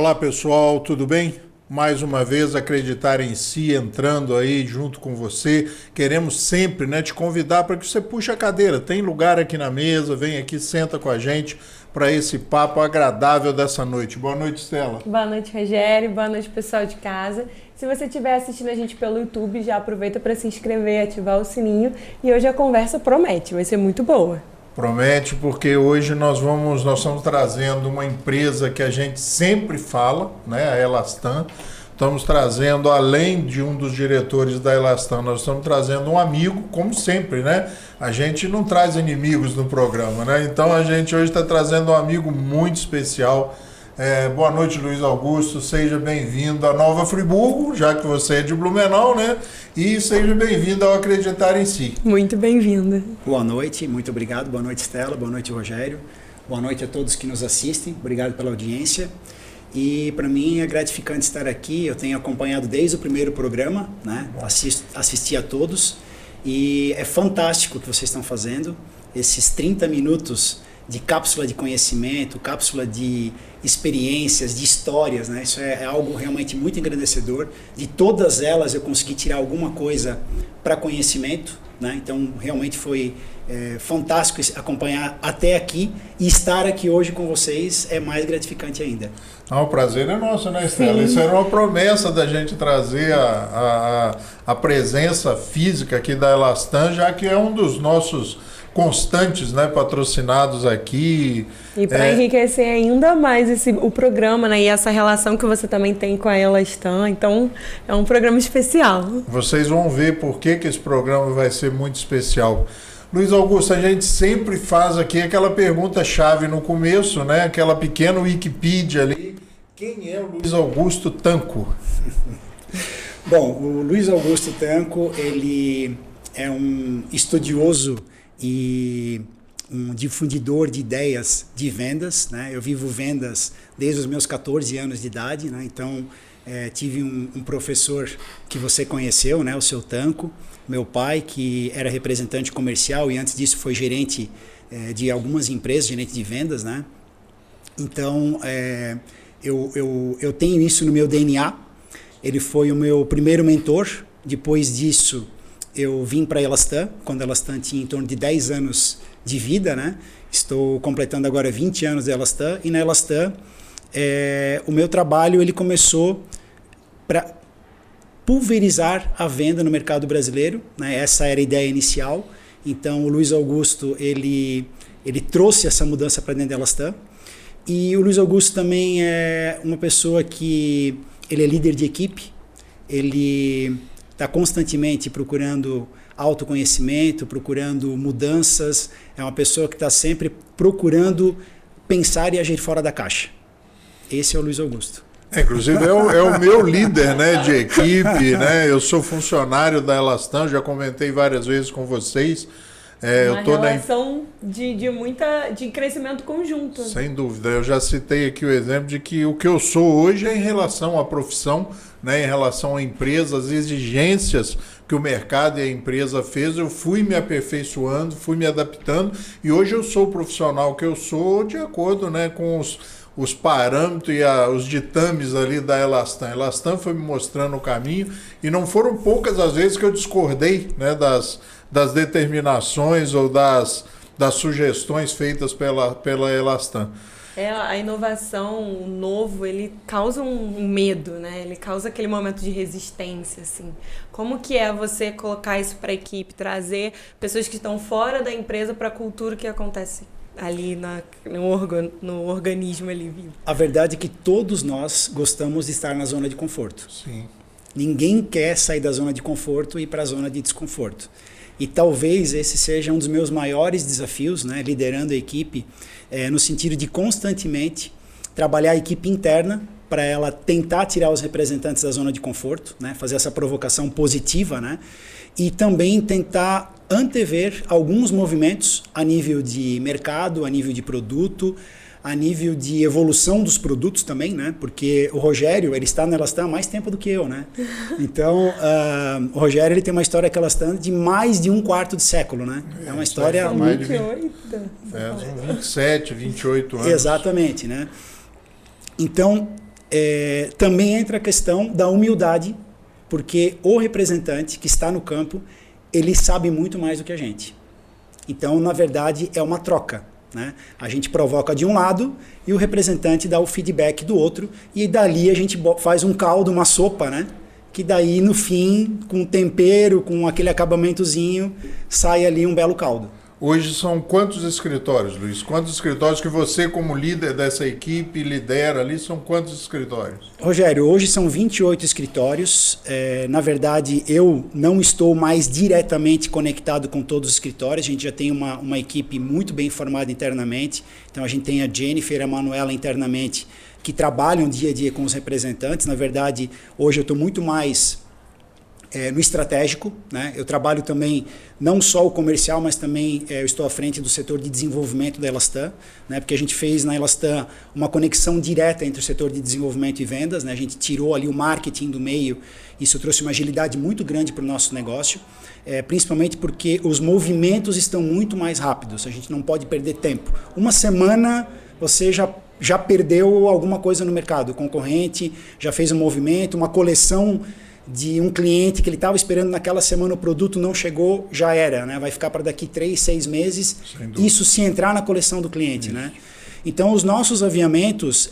Olá pessoal, tudo bem? Mais uma vez Acreditar em Si entrando aí junto com você. Queremos sempre, te convidar para que você puxe a cadeira. Tem lugar aqui na mesa, vem aqui, senta com a gente para esse papo agradável dessa noite. Boa noite, Stella. Boa noite, Rogério. Boa noite, pessoal de casa. Se você estiver assistindo a gente pelo YouTube, já aproveita para se inscrever, ativar o sininho. E hoje a conversa promete, vai ser muito boa. Promete, porque hoje nós estamos trazendo uma empresa que a gente sempre fala, a Elastan. Estamos trazendo, além de um dos diretores da Elastan, nós estamos trazendo um amigo, como sempre, A gente não traz inimigos no programa, Então a gente hoje está trazendo um amigo muito especial. Boa noite, Luiz Augusto, seja bem-vindo a Nova Friburgo, já que você é de Blumenau, E seja bem-vindo ao Acreditar em Si. Muito bem-vinda. Boa noite, muito obrigado. Boa noite, Stella. Boa noite, Rogério. Boa noite a todos que nos assistem. Obrigado pela audiência. E para mim é gratificante estar aqui. Eu tenho acompanhado desde o primeiro programa, Assisti a todos. E é fantástico o que vocês estão fazendo. Esses 30 minutos de cápsula de conhecimento, cápsula de experiências, de histórias, Isso é algo realmente muito engrandecedor. De todas elas eu consegui tirar alguma coisa para conhecimento, Então realmente foi fantástico acompanhar até aqui, e estar aqui hoje com vocês é mais gratificante ainda. O prazer é nosso, Stella? Sim. Isso era uma promessa da gente trazer a presença física aqui da Elastan, já que é um dos nossos constantes, patrocinados aqui. E para enriquecer ainda mais o programa, e essa relação que você também tem com a Elastan, então é um programa especial. Vocês vão ver por que esse programa vai ser muito especial. Luiz Augusto, a gente sempre faz aqui aquela pergunta-chave no começo, Aquela pequena Wikipedia ali. Quem é o Luiz Augusto Tanco? Bom, o Luiz Augusto Tanco, ele é um estudioso e um difundidor de ideias de vendas, Eu vivo vendas desde os meus 14 anos de idade, Então tive um professor que você conheceu, o seu Tanco, meu pai, que era representante comercial e antes disso foi gerente de algumas empresas, gerente de vendas, Então eu tenho isso no meu DNA. Ele foi o meu primeiro mentor. Depois disso eu vim para a Elastan, quando a Elastan tinha em torno de 10 anos de vida, Estou completando agora 20 anos da Elastan, e na Elastan o meu trabalho ele começou para pulverizar a venda no mercado brasileiro, Essa era a ideia inicial. Então o Luiz Augusto ele trouxe essa mudança para dentro da Elastan, e o Luiz Augusto também é uma pessoa que ele é líder de equipe, ele está constantemente procurando autoconhecimento, procurando mudanças, é uma pessoa que está sempre procurando pensar e agir fora da caixa. Esse é o Luiz Augusto. Inclusive é o meu líder de equipe, Eu sou funcionário da Elastan, já comentei várias vezes com vocês. Uma relação de crescimento conjunto. Sem dúvida. Eu já citei aqui o exemplo de que o que eu sou hoje é em relação à profissão, em relação à empresa, as exigências que o mercado e a empresa fez, eu fui me aperfeiçoando, fui me adaptando, e hoje eu sou o profissional que eu sou de acordo com os parâmetros e os ditames ali da Elastan. A Elastan foi me mostrando o caminho, e não foram poucas as vezes que eu discordei das determinações ou das sugestões feitas pela Elastan. A inovação, o novo, ele causa um medo, Ele causa aquele momento de resistência, assim. Como que é você colocar isso para a equipe, trazer pessoas que estão fora da empresa para a cultura que acontece ali no organismo ali vivo? A verdade é que todos nós gostamos de estar na zona de conforto. Sim. Ninguém quer sair da zona de conforto e ir para a zona de desconforto. E talvez esse seja um dos meus maiores desafios, liderando a equipe, no sentido de constantemente trabalhar a equipe interna para ela tentar tirar os representantes da zona de conforto, fazer essa provocação positiva, e também tentar antever alguns movimentos a nível de mercado, a nível de produto, a nível de evolução dos produtos também, Porque o Rogério, ele está na Elastan há mais tempo do que eu, Então, o Rogério, ele tem uma história com a Elastan de mais de um quarto de século, É uma história... Mais de 27, 28 anos. Exatamente, Então, também entra a questão da humildade, porque o representante que está no campo, ele sabe muito mais do que a gente. Então, na verdade, é uma troca, né? A gente provoca de um lado e o representante dá o feedback do outro, e dali a gente faz um caldo, uma sopa, né? Que daí, no fim, com tempero, com aquele acabamentozinho, sai ali um belo caldo. Hoje são quantos escritórios, Luiz? Quantos escritórios que você, como líder dessa equipe, lidera ali? São quantos escritórios? Rogério, hoje são 28 escritórios. Na verdade, eu não estou mais diretamente conectado com todos os escritórios. A gente já tem uma equipe muito bem formada internamente. Então, a gente tem a Jennifer e a Manuela internamente, que trabalham dia a dia com os representantes. Na verdade, hoje eu estou muito mais no estratégico, né? Eu trabalho também não só o comercial, mas também eu estou à frente do setor de desenvolvimento da Elastan, né? Porque a gente fez na Elastan uma conexão direta entre o setor de desenvolvimento e vendas, né? A gente tirou ali o marketing do meio, isso trouxe uma agilidade muito grande para o nosso negócio, principalmente porque os movimentos estão muito mais rápidos, a gente não pode perder tempo. Uma semana você já perdeu alguma coisa no mercado, o concorrente já fez um movimento, uma coleção de um cliente que ele estava esperando naquela semana, o produto não chegou, já era, né? Vai ficar para daqui 3, 6 meses, isso se entrar na coleção do cliente, né? Então, os nossos aviamentos,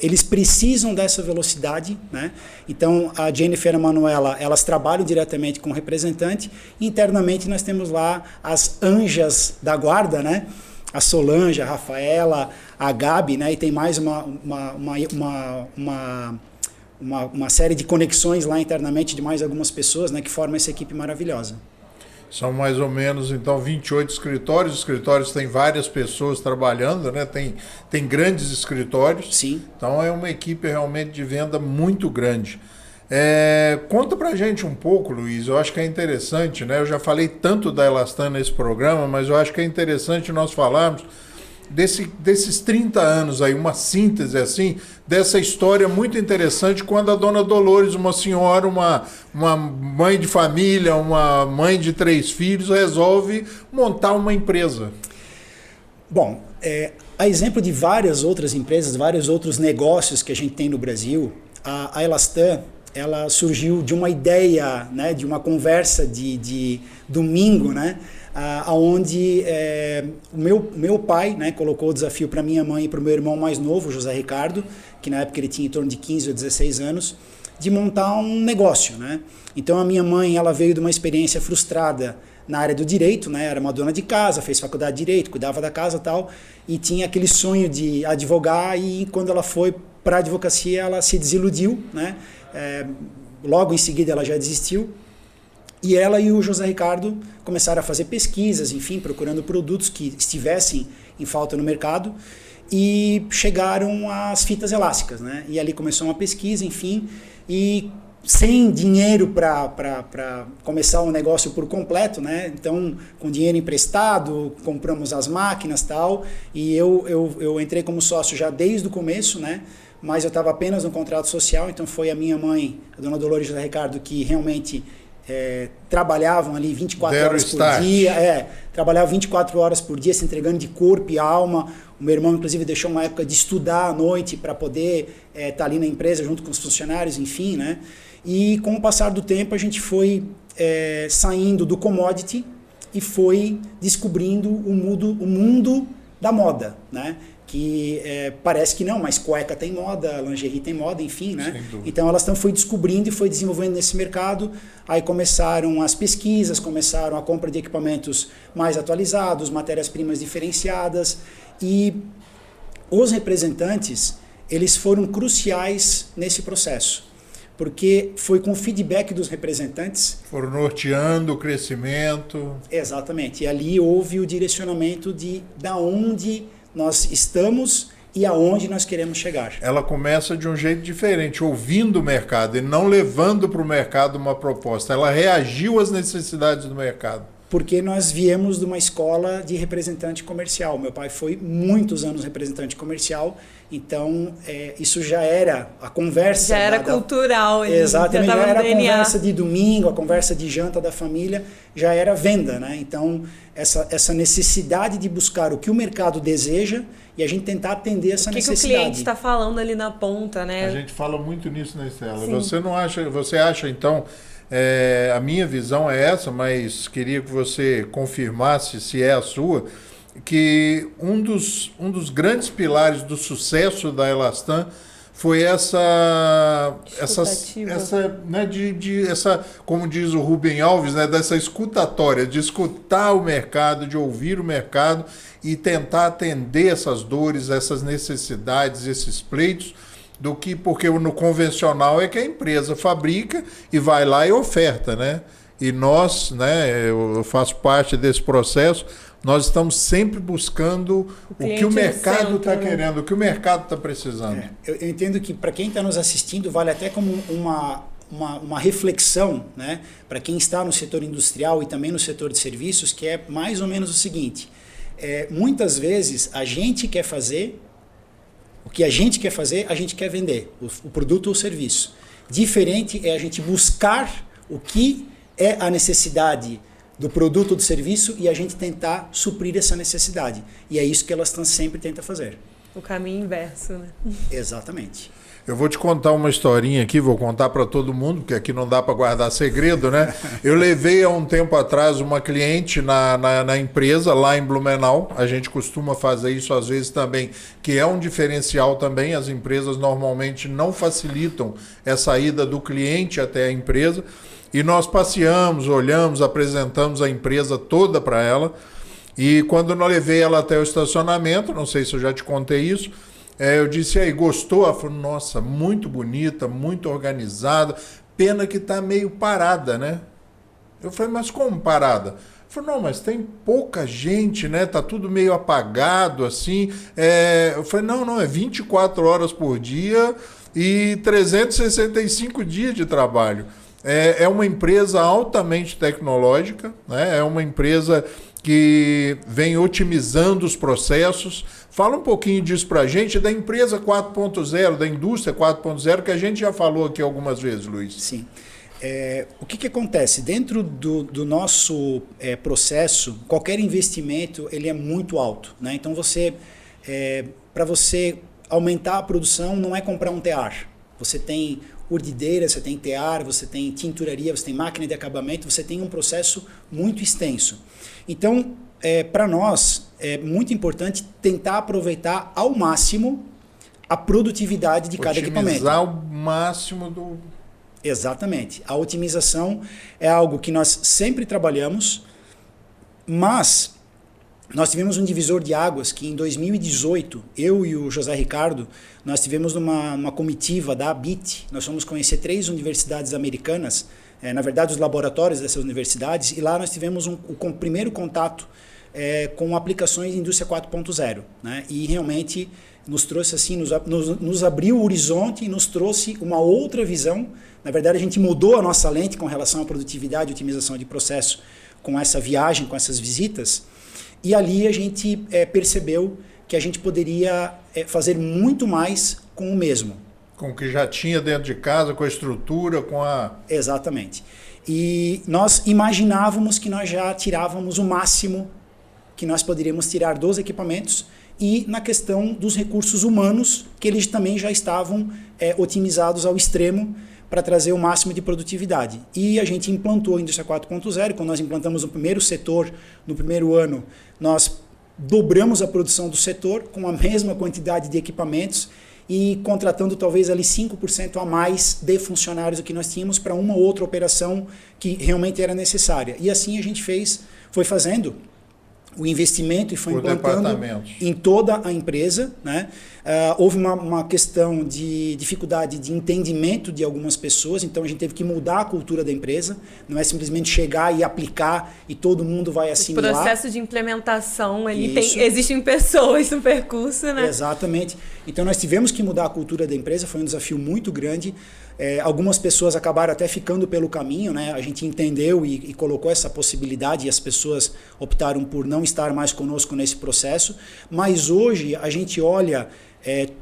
eles precisam dessa velocidade, né? Então, a Jennifer e a Manuela, elas trabalham diretamente com o representante, e internamente nós temos lá as anjas da guarda, né? A Solange, a Rafaela, a Gabi, né? E tem mais uma série de conexões lá internamente de mais algumas pessoas, né, que formam essa equipe maravilhosa. São mais ou menos, então, 28 escritórios. Os escritórios têm várias pessoas trabalhando, né? Tem grandes escritórios. Sim. Então, é uma equipe realmente de venda muito grande. Conta pra gente um pouco, Luiz, eu acho que é interessante, né? Eu já falei tanto da Elastan nesse programa, mas eu acho que é interessante nós falarmos desses 30 anos aí, uma síntese assim, dessa história muito interessante, quando a dona Dolores, uma senhora, uma mãe de família, uma mãe de 3 filhos, resolve montar uma empresa. Bom, a exemplo de várias outras empresas, vários outros negócios que a gente tem no Brasil, a Elastan, ela surgiu de uma ideia, né, de uma conversa de domingo, né, onde o meu pai, né, colocou o desafio para minha mãe e para o meu irmão mais novo, José Ricardo, que na época ele tinha em torno de 15 ou 16 anos, de montar um negócio, né? Então a minha mãe, ela veio de uma experiência frustrada na área do direito, né? Era uma dona de casa, fez faculdade de direito, cuidava da casa e tal, e tinha aquele sonho de advogar, e quando ela foi para a advocacia ela se desiludiu, né? Logo em seguida ela já desistiu. E ela e o José Ricardo começaram a fazer pesquisas, enfim, procurando produtos que estivessem em falta no mercado, e chegaram às fitas elásticas, né? E ali começou uma pesquisa, enfim, e sem dinheiro para começar o negócio por completo, né? Então, com dinheiro emprestado, compramos as máquinas e tal, e eu entrei como sócio já desde o começo, né? Mas eu estava apenas no contrato social, então foi a minha mãe, a dona Dolores e José Ricardo, que realmente trabalhavam ali 24 horas por dia, trabalhavam 24 horas por dia, se entregando de corpo e alma. O meu irmão, inclusive, deixou uma época de estudar à noite para poder estar ali na empresa junto com os funcionários, enfim, né? E com o passar do tempo a gente foi saindo do commodity e foi descobrindo o mundo da moda, né? Que parece que não, mas cueca tem moda, lingerie tem moda, enfim, né? Então elas foi descobrindo e foi desenvolvendo nesse mercado. Aí começaram as pesquisas, começaram a compra de equipamentos mais atualizados, matérias-primas diferenciadas, e os representantes, eles foram cruciais nesse processo, porque foi com o feedback dos representantes. Foram norteando o crescimento. Exatamente, e ali houve o direcionamento da onde nós estamos e aonde nós queremos chegar. Ela começa de um jeito diferente, ouvindo o mercado e não levando para o mercado uma proposta. Ela reagiu às necessidades do mercado. porque nós viemos de uma escola de representante comercial. Meu pai foi muitos anos representante comercial, então isso já era a conversa. Já era cultural. Exatamente, já era a DNA. conversa de domingo, a conversa de janta da família, já era venda, né? Então, essa necessidade de buscar o que o mercado deseja e a gente tentar atender essa necessidade. O que o cliente está falando ali na ponta, né? A gente fala muito nisso, né, Estela? Sim. Você acha, então, a minha visão é essa, mas queria que você confirmasse se é a sua, que um dos grandes pilares do sucesso da Elastan foi essa, né, como diz o Rubem Alves, né, dessa escutatória, de escutar o mercado, de ouvir o mercado e tentar atender essas dores, essas necessidades, esses pleitos, porque no convencional é que a empresa fabrica e vai lá e oferta, né? E nós, né, eu faço parte desse processo, nós estamos sempre buscando o que o mercado está querendo, o que o mercado está precisando. Eu entendo que para quem está nos assistindo vale até como uma reflexão, né, para quem está no setor industrial e também no setor de serviços, que é mais ou menos o seguinte: muitas vezes a gente quer fazer o que a gente quer fazer, a gente quer vender o produto ou o serviço. Diferente é a gente buscar o que é a necessidade do produto ou do serviço e a gente tentar suprir essa necessidade. E é isso que elas sempre tentam fazer. O caminho inverso, né? Exatamente. Eu vou te contar uma historinha aqui, vou contar para todo mundo, porque aqui não dá para guardar segredo, né? Eu levei há um tempo atrás uma cliente na empresa, lá em Blumenau. A gente costuma fazer isso às vezes também, que é um diferencial também. As empresas normalmente não facilitam essa ida do cliente até a empresa. E nós passeamos, olhamos, apresentamos a empresa toda para ela. E quando eu levei ela até o estacionamento, não sei se eu já te contei isso, eu disse, aí, gostou? Ela falou, nossa, muito bonita, muito organizada, pena que está meio parada, né? Eu falei, mas como parada? Ela falou, não, mas tem pouca gente, né? Tá tudo meio apagado, assim. Eu falei, não, é 24 horas por dia e 365 dias de trabalho. É uma empresa altamente tecnológica, né? É uma empresa que vem otimizando os processos. Fala um pouquinho disso para a gente, da empresa 4.0, da indústria 4.0, que a gente já falou aqui algumas vezes, Luiz. Sim. O que acontece? Dentro do nosso processo, qualquer investimento ele é muito alto, né? Então, para você aumentar a produção, não é comprar um tear. Você tem urdideira, você tem tear, você tem tinturaria, você tem máquina de acabamento, você tem um processo muito extenso. Então, para nós, é muito importante tentar aproveitar ao máximo a produtividade de cada equipamento. Otimizar o máximo do... Exatamente. A otimização é algo que nós sempre trabalhamos, mas nós tivemos um divisor de águas que em 2018, eu e o José Ricardo, nós tivemos uma comitiva da ABIT, nós fomos conhecer 3 universidades americanas, na verdade os laboratórios dessas universidades, e lá nós tivemos o primeiro contato com aplicações de indústria 4.0, né? E realmente nos trouxe assim, nos abriu o horizonte e nos trouxe uma outra visão. Na verdade, a gente mudou a nossa lente com relação à produtividade e otimização de processo com essa viagem, com essas visitas. E ali a gente percebeu que a gente poderia fazer muito mais com o mesmo. Com o que já tinha dentro de casa, com a estrutura, com a... Exatamente. E nós imaginávamos que nós já tirávamos o máximo que nós poderíamos tirar dos equipamentos e na questão dos recursos humanos, que eles também já estavam otimizados ao extremo para trazer o máximo de produtividade. E a gente implantou a Indústria 4.0, quando nós implantamos o primeiro setor, no primeiro ano, nós dobramos a produção do setor com a mesma quantidade de equipamentos e contratando talvez ali 5% a mais de funcionários do que nós tínhamos para uma ou outra operação que realmente era necessária. E assim a gente foi fazendo o investimento e foi implantando em toda a empresa, né? Houve uma questão de dificuldade de entendimento de algumas pessoas, então a gente teve que mudar a cultura da empresa, não é simplesmente chegar e aplicar e todo mundo vai assimilar. O processo de implementação, existem pessoas no percurso, né? Exatamente. Então nós tivemos que mudar a cultura da empresa, foi um desafio muito grande. Algumas pessoas acabaram até ficando pelo caminho, né? A gente entendeu e colocou essa possibilidade e as pessoas optaram por não estar mais conosco nesse processo. Mas hoje a gente olha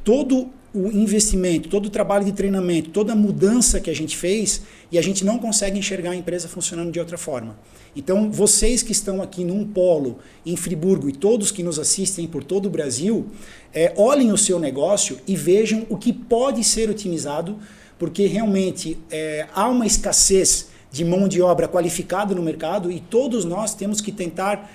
todo o investimento, todo o trabalho de treinamento, toda a mudança que a gente fez e a gente não consegue enxergar a empresa funcionando de outra forma. Então, vocês que estão aqui num polo em Friburgo e todos que nos assistem por todo o Brasil, olhem o seu negócio e vejam o que pode ser otimizado, porque realmente há uma escassez de mão de obra qualificada no mercado e todos nós temos que tentar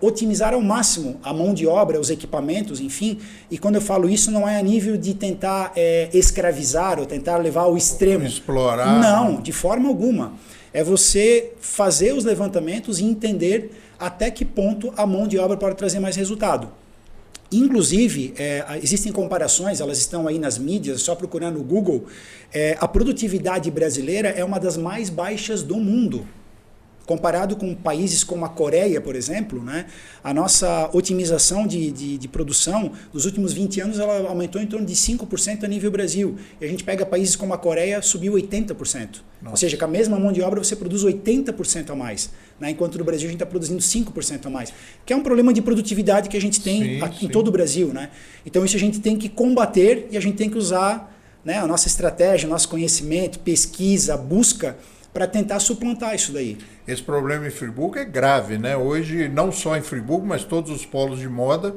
otimizar ao máximo a mão de obra, os equipamentos, enfim. E quando eu falo isso, não é a nível de tentar escravizar ou tentar levar ao extremo. Explorar. Não, de forma alguma. É você fazer os levantamentos e entender até que ponto a mão de obra pode trazer mais resultado. Inclusive, existem comparações, elas estão aí nas mídias, é só procurar no Google. A produtividade brasileira é uma das mais baixas do mundo. Comparado com países como a Coreia, por exemplo, né, a nossa otimização de produção, nos últimos 20 anos, ela aumentou em torno de 5% a nível Brasil. E a gente pega países como a Coreia, subiu 80%. Nossa. Ou seja, com a mesma mão de obra você produz 80% a mais. Né, enquanto no Brasil a gente está produzindo 5% a mais. Que é um problema de produtividade que a gente tem aqui em todo o Brasil. Né? Então isso a gente tem que combater e a gente tem que usar, né, a nossa estratégia, nosso conhecimento, pesquisa, busca, para tentar suplantar isso daí. Esse problema em Friburgo é grave, né? Hoje, não só em Friburgo, mas todos os polos de moda,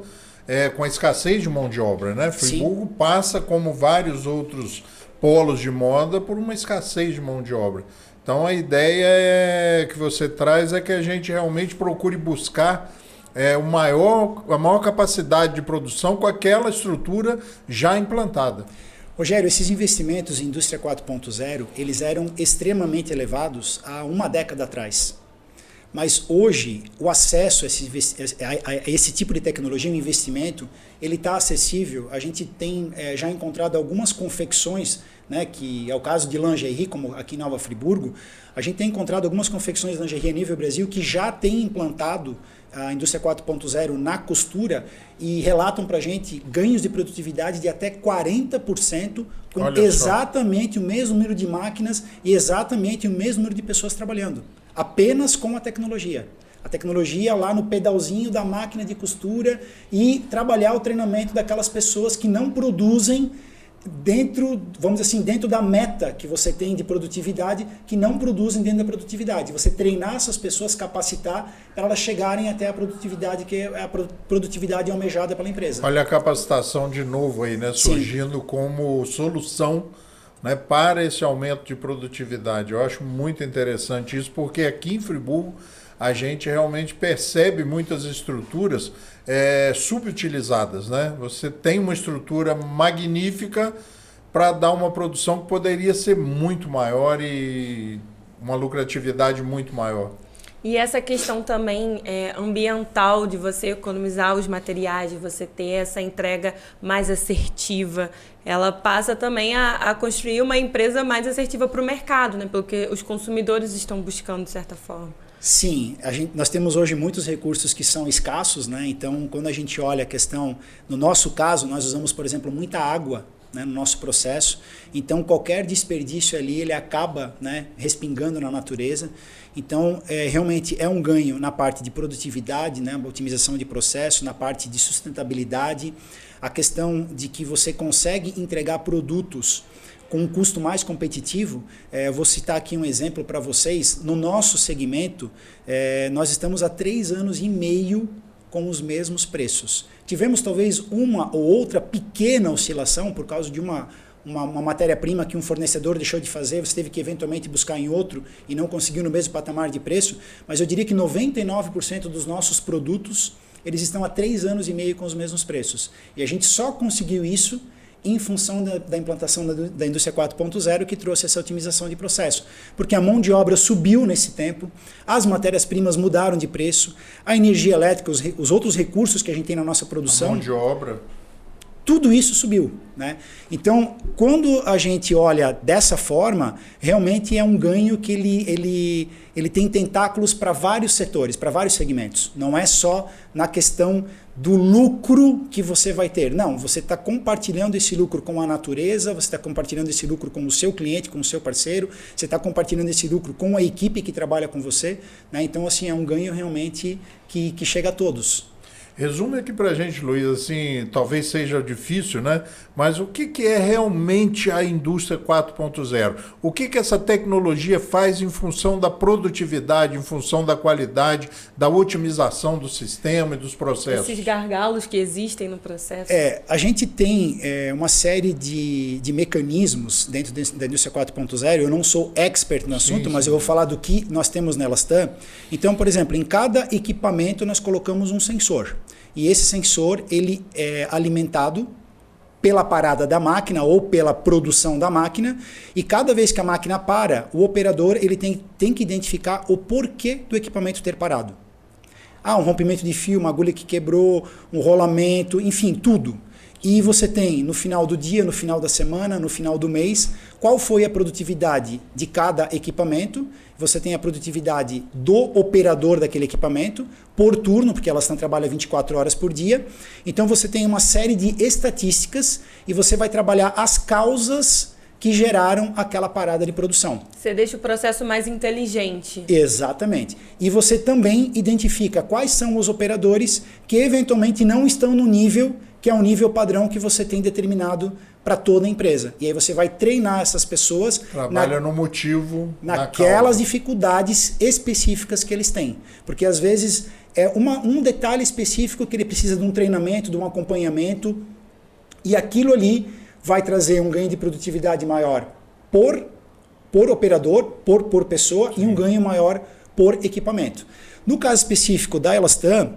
com a escassez de mão de obra, né? Friburgo passa, como vários outros polos de moda, por uma escassez de mão de obra. Então, a ideia que você traz é que a gente realmente procure buscar a maior capacidade de produção com aquela estrutura já implantada. Rogério, esses investimentos em indústria 4.0, eles eram extremamente elevados há uma década atrás. Mas hoje, o acesso a esse tipo de tecnologia, um investimento, ele está acessível. A gente tem já encontrado algumas confecções, né, que é o caso de lingerie, como aqui em Nova Friburgo, a gente tem encontrado algumas confecções de lingerie a nível Brasil que já têm implantado a indústria 4.0 na costura e relatam para a gente ganhos de produtividade de até 40% com exatamente o mesmo número de máquinas e exatamente o mesmo número de pessoas trabalhando. Apenas com a tecnologia. A tecnologia lá no pedalzinho da máquina de costura e trabalhar o treinamento daquelas pessoas que não produzem dentro, vamos dizer assim, dentro da meta que você tem de produtividade, que não produzem dentro da produtividade. Você treinar essas pessoas, capacitar para elas chegarem até a produtividade que é a produtividade almejada pela empresa. Olha a capacitação de novo aí, né? Surgindo como solução, né, para esse aumento de produtividade. Eu acho muito interessante isso, porque aqui em Friburgo a gente realmente percebe muitas estruturas subutilizadas, né? Você tem uma estrutura magnífica para dar uma produção que poderia ser muito maior e uma lucratividade muito maior. E essa questão também ambiental, de você economizar os materiais, de você ter essa entrega mais assertiva, ela passa também a construir uma empresa mais assertiva para o mercado, né? Pelo que os consumidores estão buscando, de certa forma. Sim, nós temos hoje muitos recursos que são escassos, né? Então, quando a gente olha a questão, no nosso caso, nós usamos, por exemplo, muita água, né, no nosso processo. Então, qualquer desperdício ali, ele acaba, né, respingando na natureza. Então, realmente é um ganho na parte de produtividade, né, otimização de processo, na parte de sustentabilidade, a questão de que você consegue entregar produtos com um custo mais competitivo. Vou citar aqui um exemplo para vocês. No nosso segmento, nós estamos há 3 anos e meio com os mesmos preços. Tivemos talvez uma ou outra pequena oscilação por causa de uma matéria-prima que um fornecedor deixou de fazer, você teve que eventualmente buscar em outro e não conseguiu no mesmo patamar de preço, mas eu diria que 99% dos nossos produtos, eles estão há 3 anos e meio com os mesmos preços. E a gente só conseguiu isso em função da implantação da indústria 4.0, que trouxe essa otimização de processo. Porque a mão de obra subiu nesse tempo, as matérias-primas mudaram de preço, a energia elétrica, os outros recursos que a gente tem na nossa produção... A mão de obra... Tudo isso subiu, né? Então, quando a gente olha dessa forma, realmente é um ganho que ele tem tentáculos para vários setores, para vários segmentos. Não é só na questão do lucro que você vai ter. Não, você está compartilhando esse lucro com a natureza, você está compartilhando esse lucro com o seu cliente, com o seu parceiro, você está compartilhando esse lucro com a equipe que trabalha com você, né? Então, assim, é um ganho realmente que chega a todos. Resume aqui pra gente, Luiz, assim, talvez seja difícil, né? Mas o que é realmente a indústria 4.0? O que essa tecnologia faz em função da produtividade, em função da qualidade, da otimização do sistema e dos processos? Esses gargalos que existem no processo. A gente tem uma série de mecanismos dentro da indústria 4.0. Eu não sou expert no assunto, mas eu vou falar do que nós temos na Elastan. Então, por exemplo, em cada equipamento nós colocamos um sensor. E esse sensor ele é alimentado pela parada da máquina ou pela produção da máquina, e cada vez que a máquina para, o operador ele tem que identificar o porquê do equipamento ter parado. Um rompimento de fio, uma agulha que quebrou, um rolamento, enfim, tudo. E você tem no final do dia, no final da semana, no final do mês, qual foi a produtividade de cada equipamento. Você tem a produtividade do operador daquele equipamento por turno, porque elas trabalham 24 horas por dia. Então você tem uma série de estatísticas e você vai trabalhar as causas que geraram aquela parada de produção. Você deixa o processo mais inteligente. Exatamente. E você também identifica quais são os operadores que eventualmente não estão no nível que é um nível padrão que você tem determinado para toda a empresa. E aí você vai treinar essas pessoas... Trabalha no motivo... Naquelas dificuldades específicas que eles têm. Porque às vezes é um detalhe específico que ele precisa de um treinamento, de um acompanhamento, e aquilo ali vai trazer um ganho de produtividade maior por operador, por pessoa, e um ganho maior por equipamento. No caso específico da Elastan,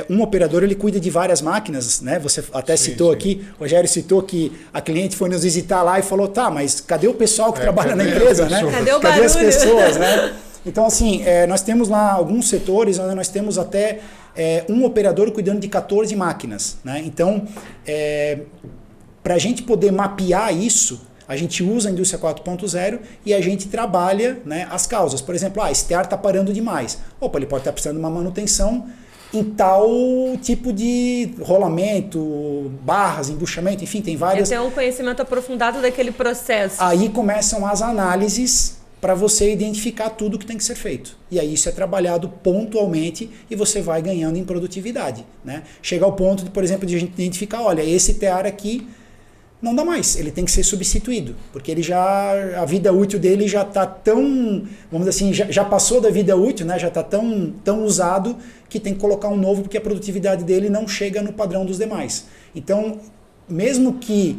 um operador ele cuida de várias máquinas, né? Você até citou aqui, o Rogério citou que a cliente foi nos visitar lá e falou, mas cadê o pessoal que trabalha na empresa, né? Cadê as pessoas, né? Então, assim, nós temos lá alguns setores onde nós temos até um operador cuidando de 14 máquinas, né? Então, para a gente poder mapear isso, a gente usa a indústria 4.0 e a gente trabalha, né, as causas. Por exemplo, esse TEAR está parando demais. Ele pode estar precisando de uma manutenção em tal tipo de rolamento, barras, embuchamento, enfim, tem várias... Tem um conhecimento aprofundado daquele processo. Aí começam as análises para você identificar tudo que tem que ser feito. E aí isso é trabalhado pontualmente e você vai ganhando em produtividade, né? Chega ao ponto, por exemplo, de a gente identificar, esse TEAR aqui não dá mais, ele tem que ser substituído, porque a vida útil dele já está tão, vamos dizer assim, já passou da vida útil, né? Já está tão usado que tem que colocar um novo, porque a produtividade dele não chega no padrão dos demais. Então, mesmo que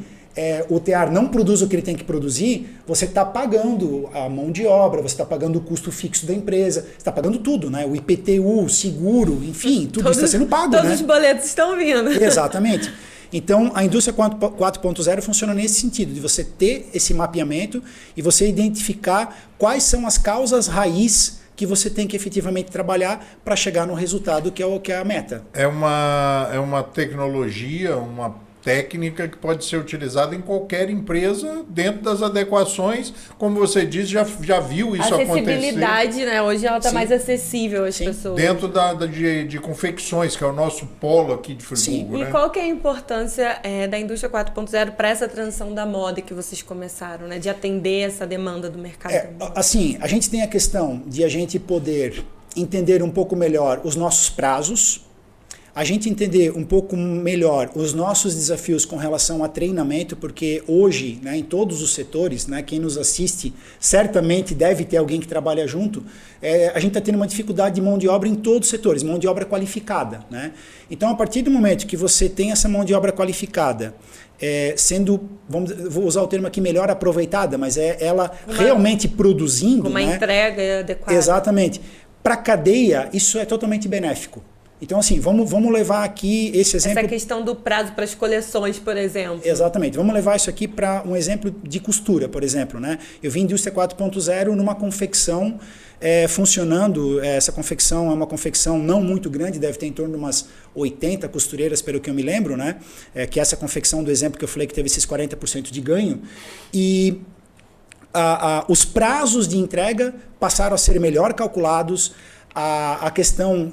o TEAR não produza o que ele tem que produzir, você está pagando a mão de obra, você está pagando o custo fixo da empresa, você está pagando tudo, né? O IPTU, o seguro, enfim, tudo isso está sendo pago, todos né? os boletos estão vindo. Exatamente. Então, a indústria 4.0 funciona nesse sentido, de você ter esse mapeamento e você identificar quais são as causas raiz que você tem que efetivamente trabalhar para chegar no resultado que é a meta. É uma tecnologia, uma técnica que pode ser utilizada em qualquer empresa, dentro das adequações, como você disse, já viu isso acontecer. Acessibilidade, né? Hoje ela está mais acessível às pessoas. Dentro de confecções, que é o nosso polo aqui de Friburgo. Sim. Né? E qual que é a importância da indústria 4.0 para essa transição da moda que vocês começaram, né? De atender essa demanda do mercado? Assim, a gente tem a questão de a gente poder entender um pouco melhor os nossos prazos, a gente entender um pouco melhor os nossos desafios com relação a treinamento, porque hoje, né, em todos os setores, né, quem nos assiste certamente deve ter alguém que trabalha junto, a gente está tendo uma dificuldade de mão de obra em todos os setores, mão de obra qualificada, né? Então, a partir do momento que você tem essa mão de obra qualificada, sendo, vou usar o termo aqui, melhor aproveitada, mas ela realmente produzindo... Uma entrega adequada. Exatamente. Para a cadeia, isso é totalmente benéfico. Então, assim, vamos levar aqui esse exemplo... Essa questão do prazo para as coleções, por exemplo. Exatamente. Vamos levar isso aqui para um exemplo de costura, por exemplo, né? Eu vi Indústria 4.0 numa confecção funcionando. Essa confecção é uma confecção não muito grande, deve ter em torno de umas 80 costureiras, pelo que eu me lembro, né? Que é essa confecção do exemplo que eu falei que teve esses 40% de ganho. E os prazos de entrega passaram a ser melhor calculados. A questão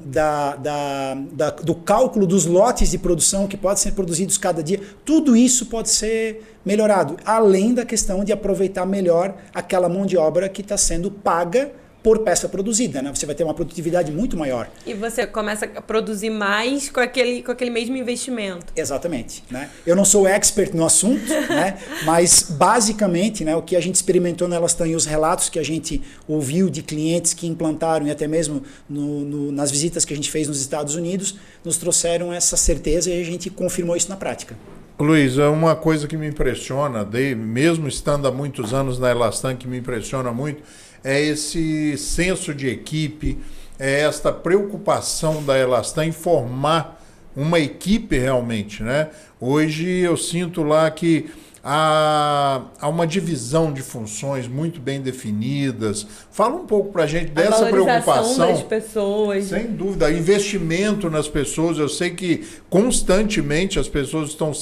do cálculo dos lotes de produção que podem ser produzidos cada dia, tudo isso pode ser melhorado, além da questão de aproveitar melhor aquela mão de obra que está sendo paga por peça produzida, né? Você vai ter uma produtividade muito maior. E você começa a produzir mais com aquele mesmo investimento. Exatamente, né? Eu não sou expert no assunto, né? Mas basicamente, né, o que a gente experimentou na Elastan e os relatos que a gente ouviu de clientes que implantaram e até mesmo nas visitas que a gente fez nos Estados Unidos, nos trouxeram essa certeza e a gente confirmou isso na prática. Luiz, é uma coisa que me impressiona, mesmo estando há muitos anos na Elastan, que me impressiona muito, é esse senso de equipe, é esta preocupação da Elastan em formar uma equipe realmente, né? Hoje eu sinto lá que há uma divisão de funções muito bem definidas. Fala um pouco para a gente dessa preocupação das pessoas. Sem dúvida, investimento nas pessoas. Eu sei que constantemente as pessoas estão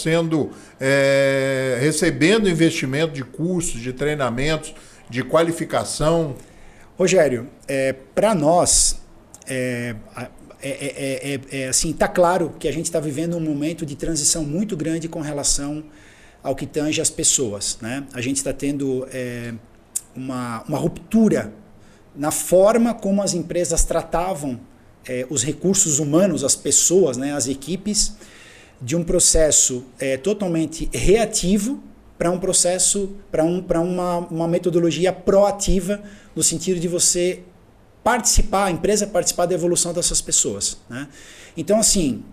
recebendo investimento de cursos, de treinamentos, de qualificação. Rogério, para nós, assim, tá claro que a gente está vivendo um momento de transição muito grande com relação ao que tange as pessoas, né? A gente está tendo uma ruptura na forma como as empresas tratavam os recursos humanos, as pessoas, né, as equipes, de um processo totalmente reativo para um processo, para uma metodologia proativa, no sentido de você participar, a empresa participar da evolução dessas pessoas, né? Então, assim,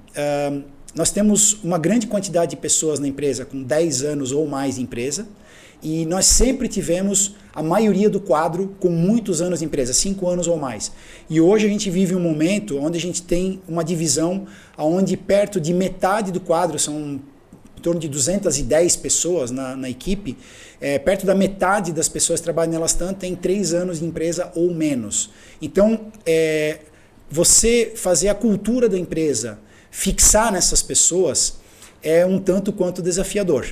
nós temos uma grande quantidade de pessoas na empresa com 10 anos ou mais de empresa, e nós sempre tivemos a maioria do quadro com muitos anos de empresa, 5 anos ou mais. E hoje a gente vive um momento onde a gente tem uma divisão onde perto de metade do quadro, são em torno de 210 pessoas na equipe, perto da metade das pessoas que trabalham na Elastan tem 3 anos de empresa ou menos. Então, você fazer a cultura da empresa, fixar nessas pessoas, é um tanto quanto desafiador.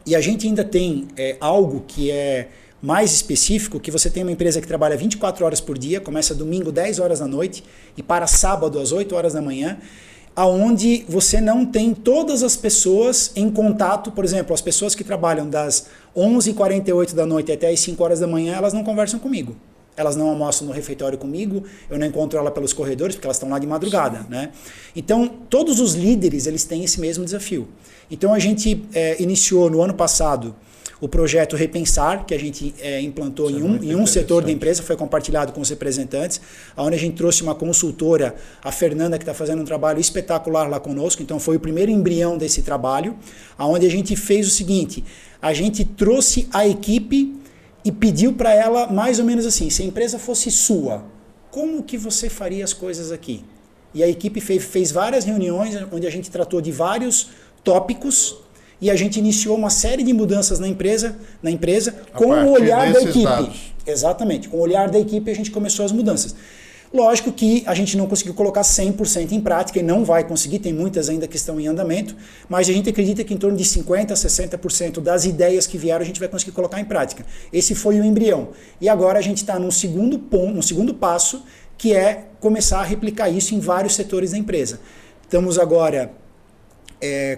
E a gente ainda tem algo que é mais específico, que você tem uma empresa que trabalha 24 horas por dia, começa domingo 10 horas da noite e para sábado às 8 horas da manhã, aonde você não tem todas as pessoas em contato. Por exemplo, as pessoas que trabalham das 11h48 da noite até as 5 horas da manhã, elas não conversam comigo. Elas não almoçam no refeitório comigo, eu não encontro ela pelos corredores, porque elas estão lá de madrugada, né? Então, todos os líderes, eles têm esse mesmo desafio. Então, a gente iniciou no ano passado o projeto Repensar, que a gente implantou em um setor da empresa, foi compartilhado com os representantes, onde a gente trouxe uma consultora, a Fernanda, que está fazendo um trabalho espetacular lá conosco. Então, foi o primeiro embrião desse trabalho, onde a gente fez o seguinte: a gente trouxe a equipe e pediu para ela mais ou menos assim: se a empresa fosse sua, como que você faria as coisas aqui? E a equipe fez várias reuniões onde a gente tratou de vários tópicos e a gente iniciou uma série de mudanças na empresa com o olhar da equipe. Dados. Exatamente, com o olhar da equipe a gente começou as mudanças. Lógico que a gente não conseguiu colocar 100% em prática e não vai conseguir, tem muitas ainda que estão em andamento, mas a gente acredita que em torno de 50% a 60% das ideias que vieram a gente vai conseguir colocar em prática. Esse foi o embrião. E agora a gente está num segundo passo, que é começar a replicar isso em vários setores da empresa. Estamos agora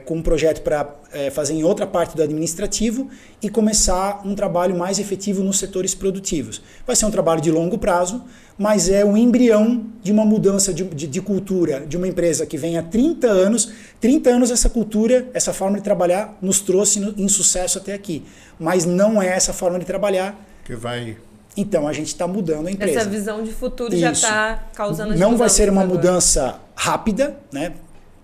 com um projeto para fazer em outra parte do administrativo e começar um trabalho mais efetivo nos setores produtivos. Vai ser um trabalho de longo prazo, mas é um embrião de uma mudança de cultura de uma empresa que vem há 30 anos. 30 anos essa cultura, essa forma de trabalhar nos trouxe em sucesso até aqui. Mas não é essa forma de trabalhar que vai... Então a gente está mudando a empresa. Essa visão de futuro já está causando as Não vai ser uma agora. mudança rápida, né?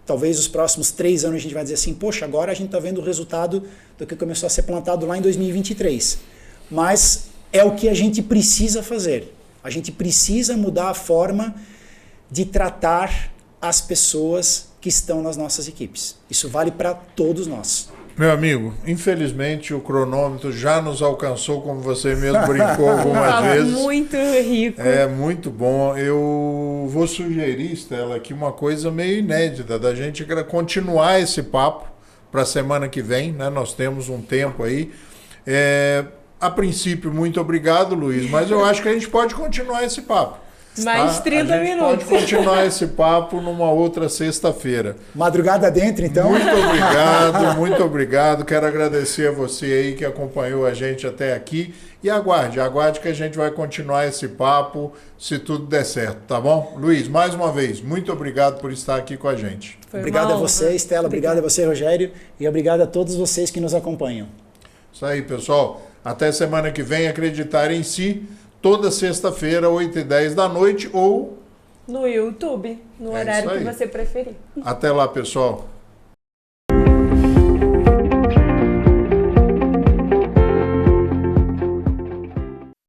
Talvez os próximos 3 anos a gente vai dizer assim: poxa, agora a gente está vendo o resultado do que começou a ser plantado lá em 2023. Mas é o que a gente precisa fazer. A gente precisa mudar a forma de tratar as pessoas que estão nas nossas equipes. Isso vale para todos nós. Meu amigo, infelizmente o cronômetro já nos alcançou, como você mesmo brincou algumas vezes. Muito rico. É muito bom. Eu vou sugerir, Stella, aqui uma coisa meio inédita, da gente continuar esse papo para a semana que vem, né? Nós temos um tempo aí. A princípio, muito obrigado, Luiz, mas eu acho que a gente pode continuar esse papo. Mais 30 a gente minutos. pode continuar esse papo numa outra sexta-feira. Madrugada dentro, então. Muito obrigado, muito obrigado. Quero agradecer a você aí que acompanhou a gente até aqui. E aguarde que a gente vai continuar esse papo, se tudo der certo, tá bom? Luiz, mais uma vez, muito obrigado por estar aqui com a gente. Obrigado a você, Stella. Obrigado a você, Rogério. E obrigado a todos vocês que nos acompanham. Isso aí, pessoal. Até semana que vem, acreditar em si. Toda sexta-feira, 8h10 da noite ou no YouTube, no horário que você preferir. Até lá, pessoal.